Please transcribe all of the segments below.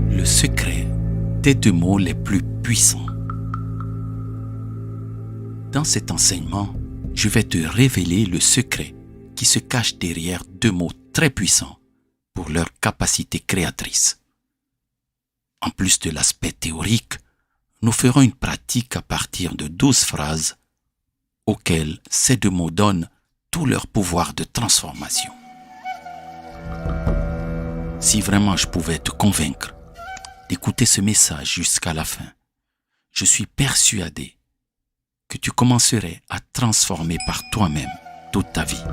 Le secret des 2 mots les plus puissants. Dans cet enseignement, je vais te révéler le secret qui se cache derrière 2 mots très puissants pour leur capacité créatrice. En plus de l'aspect théorique, nous ferons une pratique à partir de 12 phrases auxquelles ces 2 mots donnent tout leur pouvoir de transformation. Si vraiment je pouvais te convaincre d'écouter ce message jusqu'à la fin, je suis persuadé que tu commencerais à transformer par toi-même toute ta vie.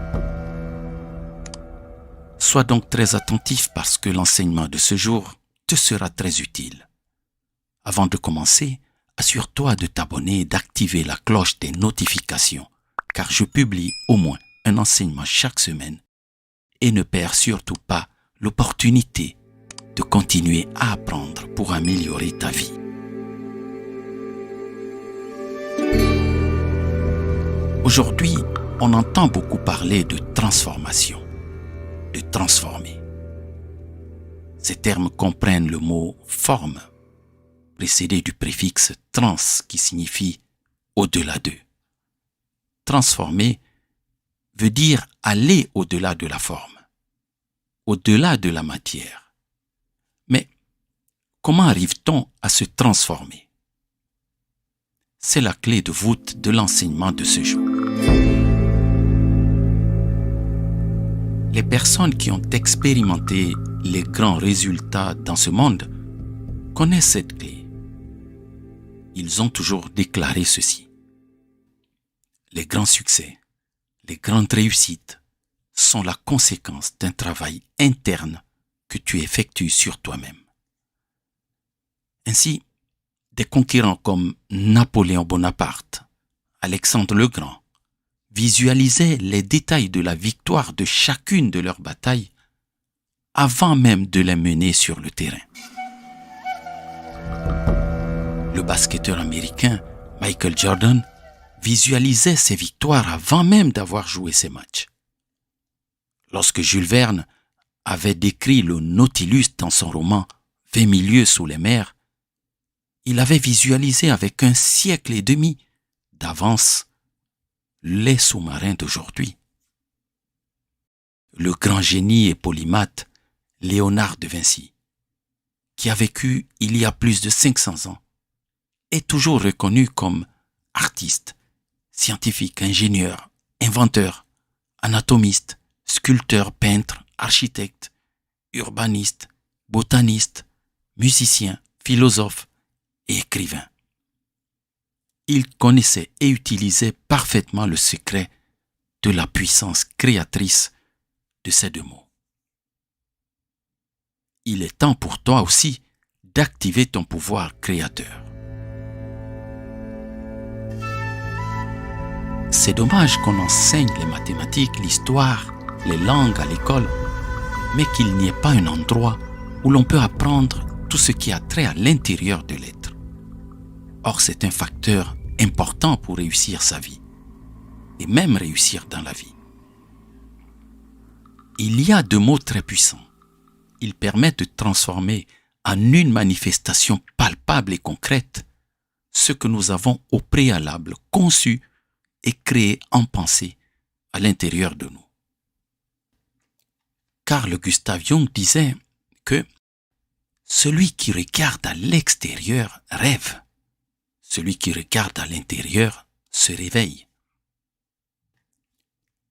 Sois donc très attentif parce que l'enseignement de ce jour te sera très utile. Avant de commencer, assure-toi de t'abonner et d'activer la cloche des notifications, car je publie au moins un enseignement chaque semaine et ne perds surtout pas l'opportunité de continuer à apprendre pour améliorer ta vie. Aujourd'hui, on entend beaucoup parler de transformation, de transformer. Ces termes comprennent le mot forme, précédé du préfixe trans qui signifie au-delà d'eux. Transformer veut dire aller au-delà de la forme, au-delà de la matière. Mais comment arrive-t-on à se transformer? C'est la clé de voûte de l'enseignement de ce jour. Les personnes qui ont expérimenté les grands résultats dans ce monde connaissent cette clé. Ils ont toujours déclaré ceci. Les grands succès, les grandes réussites sont la conséquence d'un travail interne que tu effectues sur toi-même. Ainsi, des conquérants comme Napoléon Bonaparte, Alexandre le Grand, visualisaient les détails de la victoire de chacune de leurs batailles avant même de les mener sur le terrain. Le basketteur américain Michael Jordan visualisait ses victoires avant même d'avoir joué ses matchs. Lorsque Jules Verne avait décrit le Nautilus dans son roman « 20 000 lieues sous les mers », il avait visualisé avec 1,5 siècle d'avance les sous-marins d'aujourd'hui. Le grand génie et polymathe Léonard de Vinci, qui a vécu il y a plus de 500 ans, est toujours reconnu comme artiste, scientifique, ingénieur, inventeur, anatomiste, sculpteur, peintre, architecte, urbaniste, botaniste, musicien, philosophe et écrivain. Il connaissait et utilisait parfaitement le secret de la puissance créatrice de ces 2 mots. Il est temps pour toi aussi d'activer ton pouvoir créateur. C'est dommage qu'on enseigne les mathématiques, l'histoire, les langues à l'école, mais qu'il n'y ait pas un endroit où l'on peut apprendre tout ce qui a trait à l'intérieur de l'être. Or, c'est un facteur important pour réussir sa vie, et même réussir dans la vie. Il y a 2 mots très puissants. Ils permettent de transformer en une manifestation palpable et concrète ce que nous avons au préalable conçu et créé en pensée à l'intérieur de nous. Carl Gustav Jung disait que celui qui regarde à l'extérieur rêve, celui qui regarde à l'intérieur se réveille.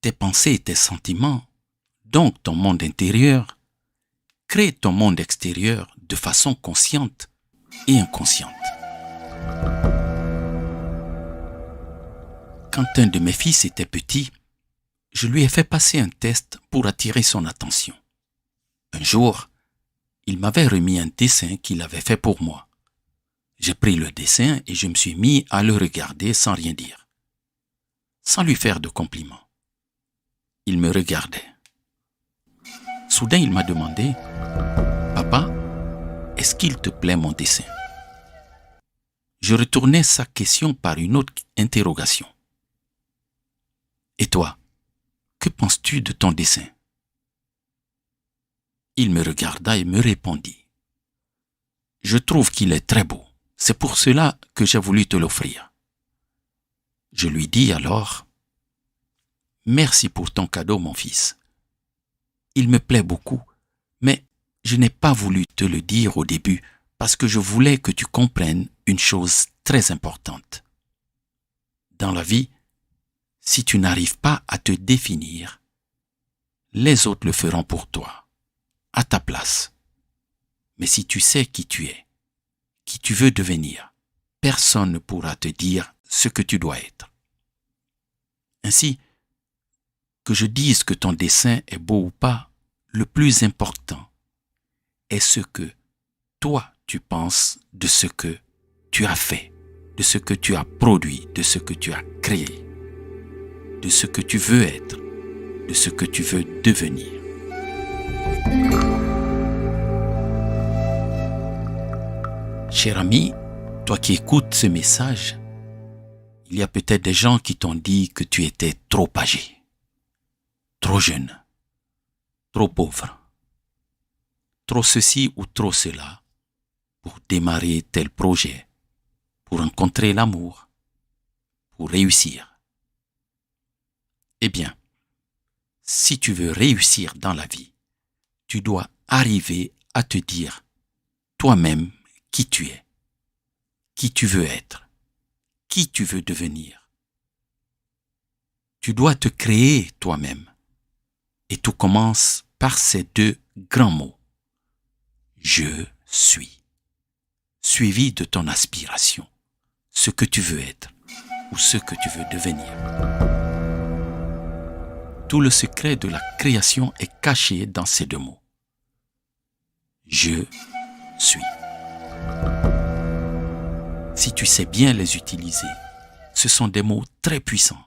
Tes pensées et tes sentiments, donc ton monde intérieur, créent ton monde extérieur de façon consciente et inconsciente. Quand un de mes fils était petit, je lui ai fait passer un test pour attirer son attention. Un jour, il m'avait remis un dessin qu'il avait fait pour moi. J'ai pris le dessin et je me suis mis à le regarder sans rien dire, sans lui faire de compliments. Il me regardait. Soudain, il m'a demandé « Papa, est-ce qu'il te plaît mon dessin ?» Je retournais sa question par une autre interrogation. « Et toi, que penses-tu de ton dessin ?» Il me regarda et me répondit « Je trouve qu'il est très beau. C'est pour cela que j'ai voulu te l'offrir. » Je lui dis alors « Merci pour ton cadeau, mon fils. Il me plaît beaucoup, mais je n'ai pas voulu te le dire au début parce que je voulais que tu comprennes une chose très importante. Dans la vie, si tu n'arrives pas à te définir, les autres le feront pour toi, à ta place. Mais si tu sais qui tu es, qui tu veux devenir, personne ne pourra te dire ce que tu dois être. Ainsi, que je dise que ton dessin est beau ou pas, le plus important est ce que toi tu penses de ce que tu as fait, de ce que tu as produit, de ce que tu as créé, de ce que tu veux être, de ce que tu veux devenir. Cher ami, toi qui écoutes ce message, il y a peut-être des gens qui t'ont dit que tu étais trop âgé, trop jeune, trop pauvre, trop ceci ou trop cela pour démarrer tel projet, pour rencontrer l'amour, pour réussir. Eh bien, si tu veux réussir dans la vie, tu dois arriver à te dire toi-même qui tu es, qui tu veux être, qui tu veux devenir. Tu dois te créer toi-même. Et tout commence par ces deux grands mots. Je suis. Suivi de ton aspiration, ce que tu veux être ou ce que tu veux devenir. Tout le secret de la création est caché dans ces deux mots. Je suis. Si tu sais bien les utiliser, ce sont des mots très puissants.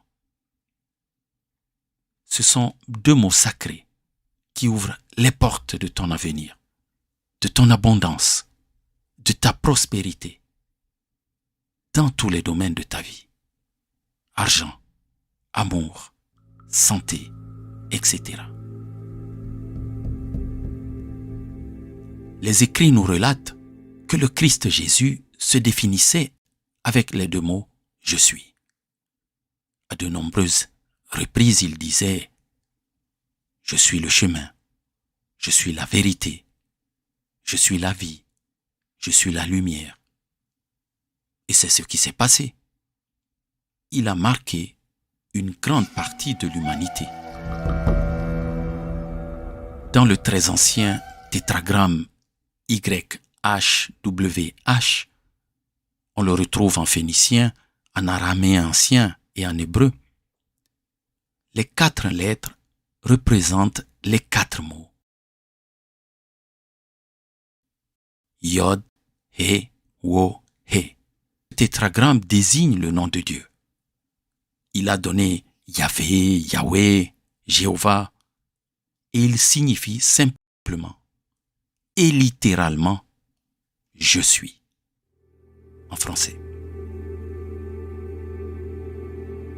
Ce sont deux mots sacrés qui ouvrent les portes de ton avenir, de ton abondance, de ta prospérité, dans tous les domaines de ta vie. Argent, amour, santé, etc. Les écrits nous relatent que le Christ Jésus se définissait avec les deux mots « Je suis ». À de nombreuses reprises, il disait « Je suis le chemin, je suis la vérité, je suis la vie, je suis la lumière. » Et c'est ce qui s'est passé. Il a marqué une grande partie de l'humanité. Dans le très ancien tétragramme YHWH, on le retrouve en phénicien, en araméen ancien et en hébreu. Les 4 lettres représentent les 4 mots. Yod, He, Wo, He. Le tétragramme désigne le nom de Dieu. Il a donné Yahvé, Yahweh, Jéhovah, et il signifie simplement et littéralement « Je suis » en français.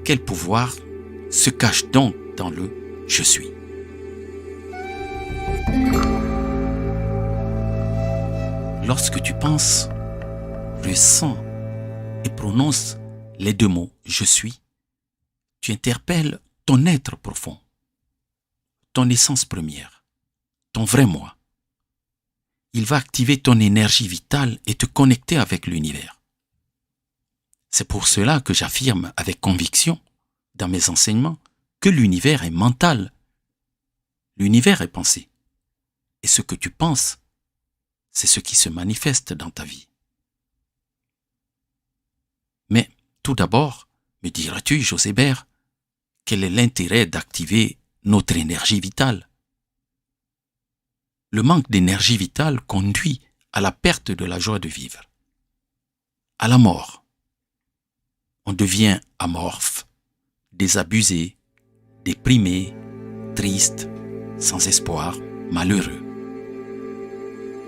Quel pouvoir se cache donc dans le « Je suis ». Lorsque tu penses, ressens et prononces les deux mots « Je suis », tu interpelles ton être profond, ton essence première, ton vrai moi. Il va activer ton énergie vitale et te connecter avec l'univers. C'est pour cela que j'affirme avec conviction, dans mes enseignements, que l'univers est mental. L'univers est pensé. Et ce que tu penses, c'est ce qui se manifeste dans ta vie. Mais tout d'abord, me diras-tu, Josébert, quel est l'intérêt d'activer notre énergie vitale? Le manque d'énergie vitale conduit à la perte de la joie de vivre. à la mort. On devient amorphe, désabusé, déprimé, triste, sans espoir, malheureux.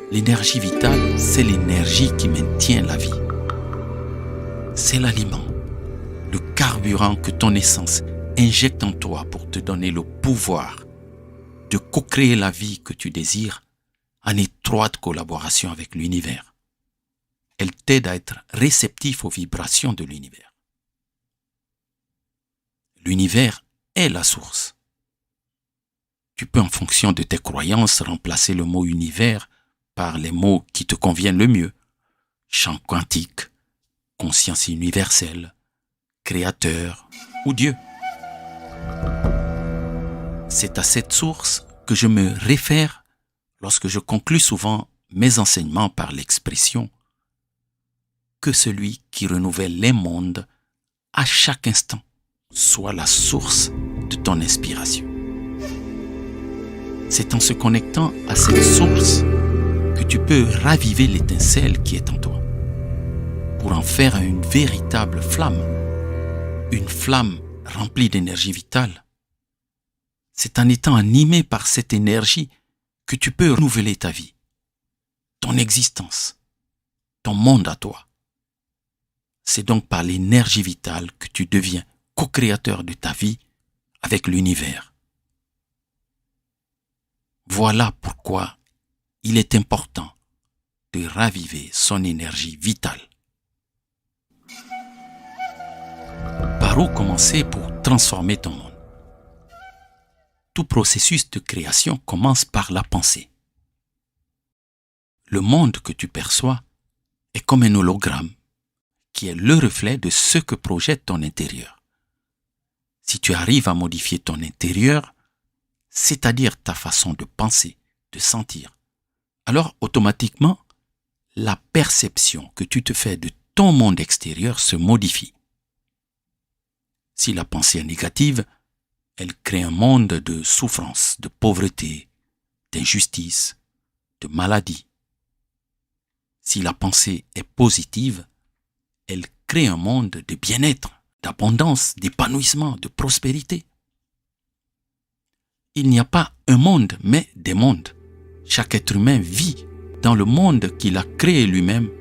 L'énergie vitale, c'est l'énergie qui maintient la vie. C'est l'aliment, le carburant que ton essence injecte en toi pour te donner le pouvoir de co-créer la vie que tu désires en étroite collaboration avec l'univers. Elle t'aide à être réceptif aux vibrations de l'univers. L'univers est la source. Tu peux, en fonction de tes croyances, remplacer le mot univers par les mots qui te conviennent le mieux. Champ quantique, conscience universelle, créateur ou Dieu. C'est à cette source que je me réfère lorsque je conclus souvent mes enseignements par l'expression que celui qui renouvelle les mondes à chaque instant soit la source de ton inspiration. C'est en se connectant à cette source que tu peux raviver l'étincelle qui est en toi pour en faire une véritable flamme, une flamme remplie d'énergie vitale. C'est en étant animé par cette énergie que tu peux renouveler ta vie, ton existence, ton monde à toi. C'est donc par l'énergie vitale que tu deviens co-créateur de ta vie avec l'univers. Voilà pourquoi il est important de raviver son énergie vitale. Par où commencer pour transformer ton monde? Tout processus de création commence par la pensée. Le monde que tu perçois est comme un hologramme qui est le reflet de ce que projette ton intérieur. Si tu arrives à modifier ton intérieur, c'est-à-dire ta façon de penser, de sentir, alors automatiquement, la perception que tu te fais de ton monde extérieur se modifie. Si la pensée est négative, elle crée un monde de souffrance, de pauvreté, d'injustice, de maladie. Si la pensée est positive, elle crée un monde de bien-être, d'abondance, d'épanouissement, de prospérité. Il n'y a pas un monde, mais des mondes. Chaque être humain vit dans le monde qu'il a créé lui-même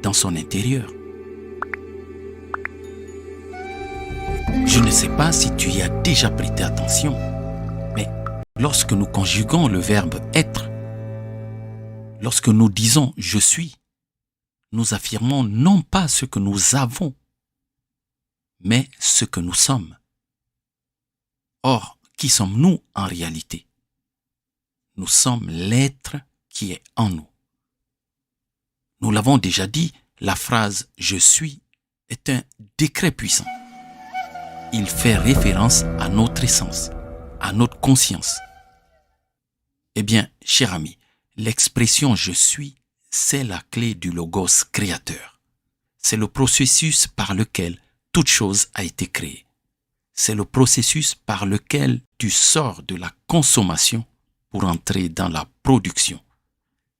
dans son intérieur. Je ne sais pas si tu y as déjà prêté attention, mais lorsque nous conjuguons le verbe être, lorsque nous disons « je suis », nous affirmons non pas ce que nous avons, mais ce que nous sommes. Or, qui sommes-nous en réalité? Nous sommes l'être qui est en nous. Nous l'avons déjà dit, la phrase « je suis » est un décret puissant. Il fait référence à notre essence, à notre conscience. Eh bien, cher ami, l'expression « je suis » c'est la clé du logos créateur. C'est le processus par lequel toute chose a été créée. C'est le processus par lequel tu sors de la consommation pour entrer dans la production,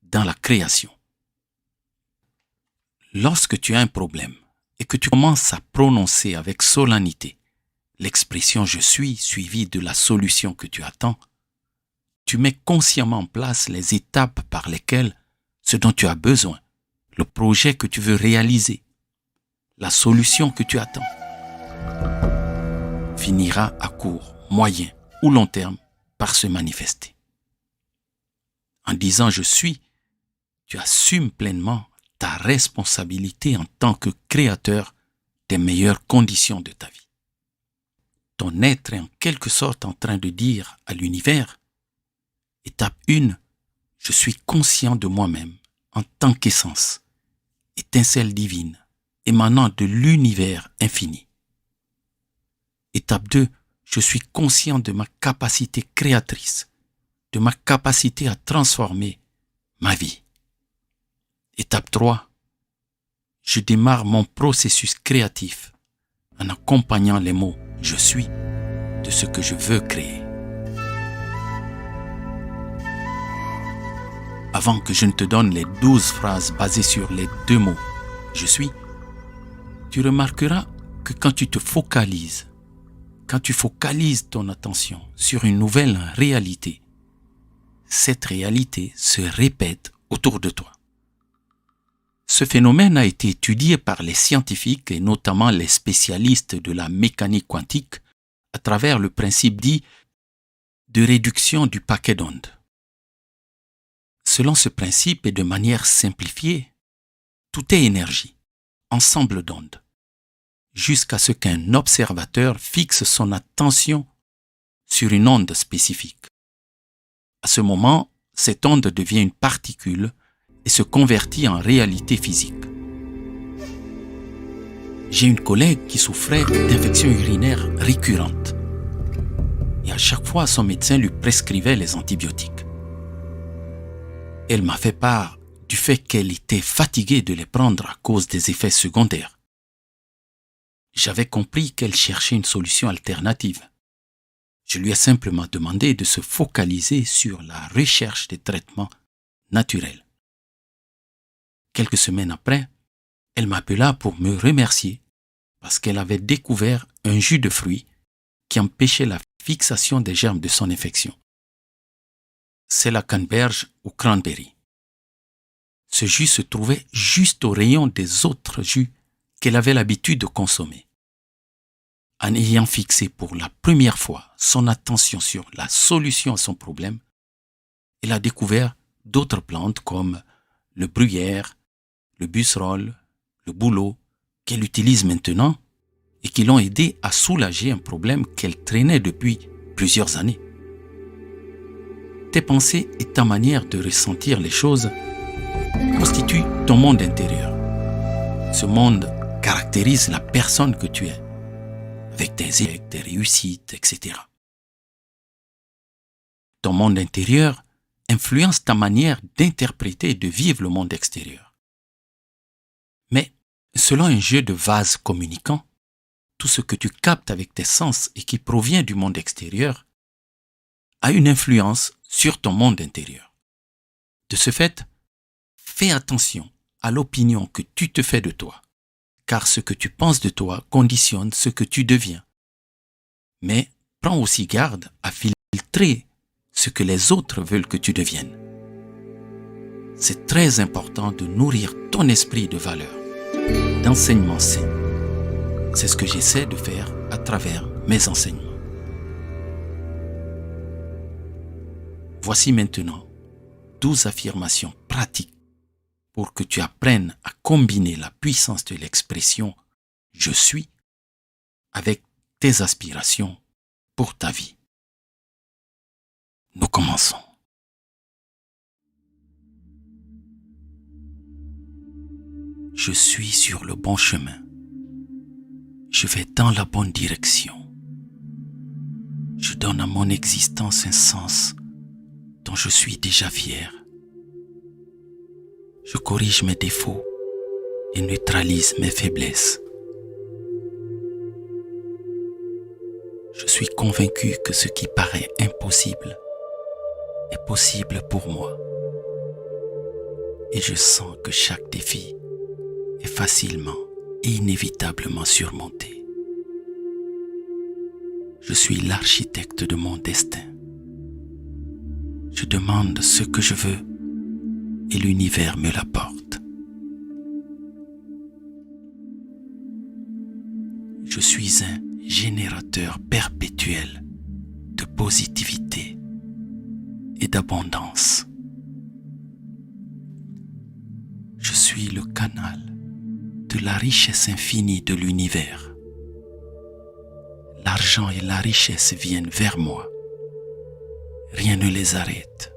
dans la création. Lorsque tu as un problème et que tu commences à prononcer avec solennité l'expression « je suis » suivie de la solution que tu attends, tu mets consciemment en place les étapes par lesquelles ce dont tu as besoin, le projet que tu veux réaliser, la solution que tu attends, finira à court, moyen ou long terme par se manifester. En disant « je suis », tu assumes pleinement ta responsabilité en tant que créateur des meilleures conditions de ta vie. Ton être est en quelque sorte en train de dire à l'univers, étape 1, je suis conscient de moi-même en tant qu'essence, étincelle divine, émanant de l'univers infini. Étape 2, je suis conscient de ma capacité créatrice, de ma capacité à transformer ma vie. Étape 3, je démarre mon processus créatif en accompagnant les mots « je suis » de ce que je veux créer. Avant que je ne te donne les 12 phrases basées sur les deux mots « je suis », tu remarqueras que quand tu focalises ton attention sur une nouvelle réalité, cette réalité se répète autour de toi. Ce phénomène a été étudié par les scientifiques et notamment les spécialistes de la mécanique quantique à travers le principe dit de réduction du paquet d'ondes. Selon ce principe et de manière simplifiée, tout est énergie, ensemble d'ondes, jusqu'à ce qu'un observateur fixe son attention sur une onde spécifique. À ce moment, cette onde devient une particule et se convertit en réalité physique. J'ai une collègue qui souffrait d'infections urinaires récurrentes. Et à chaque fois, son médecin lui prescrivait les antibiotiques. Elle m'a fait part du fait qu'elle était fatiguée de les prendre à cause des effets secondaires. J'avais compris qu'elle cherchait une solution alternative. Je lui ai simplement demandé de se focaliser sur la recherche des traitements naturels. Quelques semaines après, elle m'appela pour me remercier parce qu'elle avait découvert un jus de fruits qui empêchait la fixation des germes de son infection. C'est la canneberge ou cranberry. Ce jus se trouvait juste au rayon des autres jus qu'elle avait l'habitude de consommer. En ayant fixé pour la première fois son attention sur la solution à son problème, elle a découvert d'autres plantes comme le bruyère, le busserole, le bouleau, qu'elle utilise maintenant et qui l'ont aidé à soulager un problème qu'elle traînait depuis plusieurs années. Tes pensées et ta manière de ressentir les choses constituent ton monde intérieur. Ce monde caractérise la personne que tu es, avec tes échecs, tes réussites, etc. Ton monde intérieur influence ta manière d'interpréter et de vivre le monde extérieur. Mais, selon un jeu de vases communicants, tout ce que tu captes avec tes sens et qui provient du monde extérieur a une influence sur ton monde intérieur. De ce fait, fais attention à l'opinion que tu te fais de toi, car ce que tu penses de toi conditionne ce que tu deviens. Mais prends aussi garde à filtrer ce que les autres veulent que tu deviennes. C'est très important de nourrir ton esprit de valeurs, d'enseignements sains. C'est ce que j'essaie de faire à travers mes enseignements. Voici maintenant 12 affirmations pratiques pour que tu apprennes à combiner la puissance de l'expression « je suis » avec tes aspirations pour ta vie. Nous commençons. Je suis sur le bon chemin. Je vais dans la bonne direction. Je donne à mon existence un sens dont je suis déjà fier. Je corrige mes défauts et neutralise mes faiblesses. Je suis convaincu que ce qui paraît impossible est possible pour moi. Et je sens que chaque défi est facilement et inévitablement surmonté. Je suis l'architecte de mon destin. Je demande ce que je veux et l'univers me l'apporte. Je suis un générateur perpétuel de positivité et d'abondance. Je suis le canal de la richesse infinie de l'univers. L'argent et la richesse viennent vers moi. Rien ne les arrête.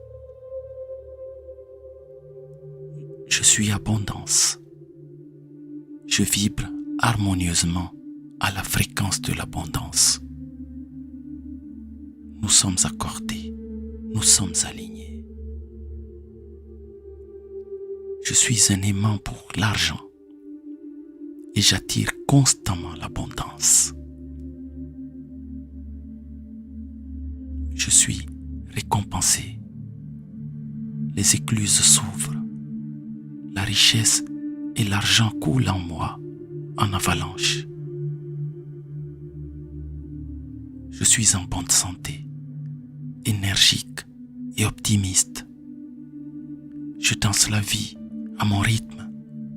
Je suis abondance. Je vibre harmonieusement à la fréquence de l'abondance. Nous sommes accordés. Nous sommes alignés. Je suis un aimant pour l'argent et j'attire constamment l'abondance. Je suis récompensé. Les écluses s'ouvrent. La richesse et l'argent coulent en moi en avalanche. Je suis en bonne santé, énergique et optimiste. Je danse la vie à mon rythme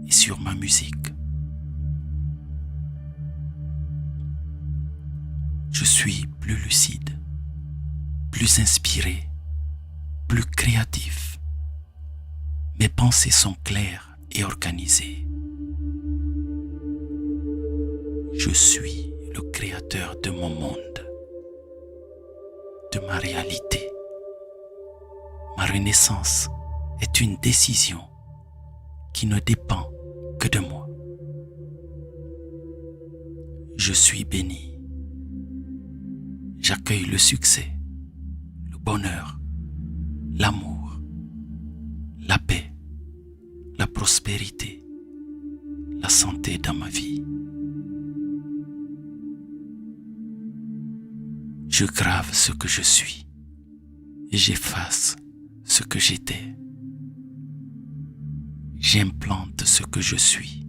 et sur ma musique. Je suis plus lucide, plus inspiré, plus créatif. Mes pensées sont claires et organisées. Je suis le créateur de mon monde, de ma réalité. Ma renaissance est une décision qui ne dépend que de moi. Je suis béni. J'accueille le succès, le bonheur, l'amour, la paix, la prospérité, la santé dans ma vie. Je grave ce que je suis et j'efface ce que j'étais. J'implante ce que je suis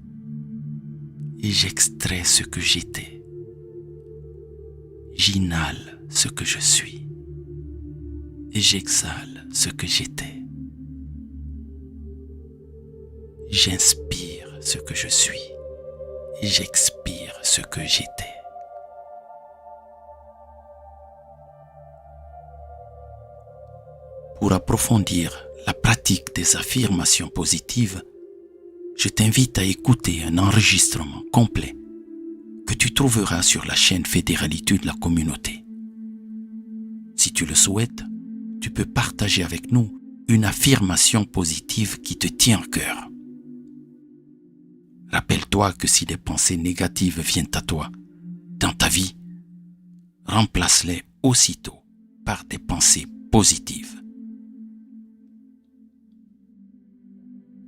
et j'extrais ce que j'étais. J'inhale ce que je suis et j'exhale ce que j'étais. J'inspire ce que je suis et j'expire ce que j'étais. Pour approfondir la pratique des affirmations positives, je t'invite à écouter un enregistrement complet que tu trouveras sur la chaîne Fédéralité de la communauté. Si tu le souhaites, tu peux partager avec nous une affirmation positive qui te tient à cœur. Rappelle-toi que si des pensées négatives viennent à toi, dans ta vie, remplace-les aussitôt par des pensées positives.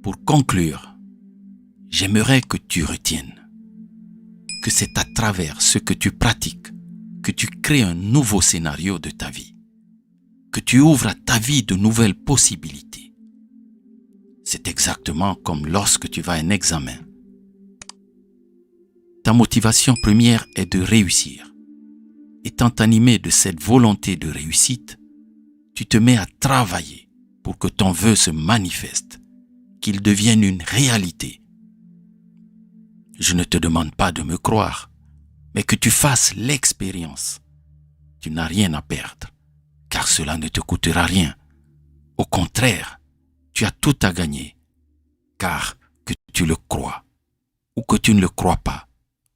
Pour conclure, j'aimerais que tu retiennes que c'est à travers ce que tu pratiques que tu crées un nouveau scénario de ta vie, que tu ouvres à ta vie de nouvelles possibilités. C'est exactement comme lorsque tu vas à un examen. Ta motivation première est de réussir. Étant animé de cette volonté de réussite, tu te mets à travailler pour que ton vœu se manifeste, qu'il devienne une réalité. Je ne te demande pas de me croire, mais que tu fasses l'expérience. Tu n'as rien à perdre, car cela ne te coûtera rien. Au contraire, tu as tout à gagner, car que tu le crois ou que tu ne le crois pas,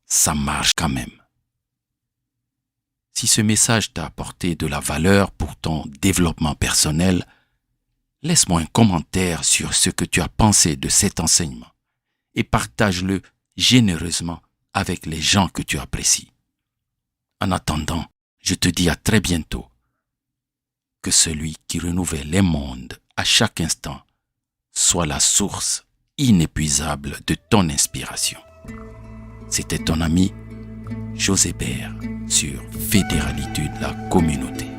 ça marche quand même. Si ce message t'a apporté de la valeur pour ton développement personnel, laisse-moi un commentaire sur ce que tu as pensé de cet enseignement et partage-le généreusement avec les gens que tu apprécies. En attendant, je te dis à très bientôt. Que celui qui renouvelle les mondes à chaque instant soit la source inépuisable de ton inspiration. C'était ton ami José Bert sur Fédéralité de la communauté.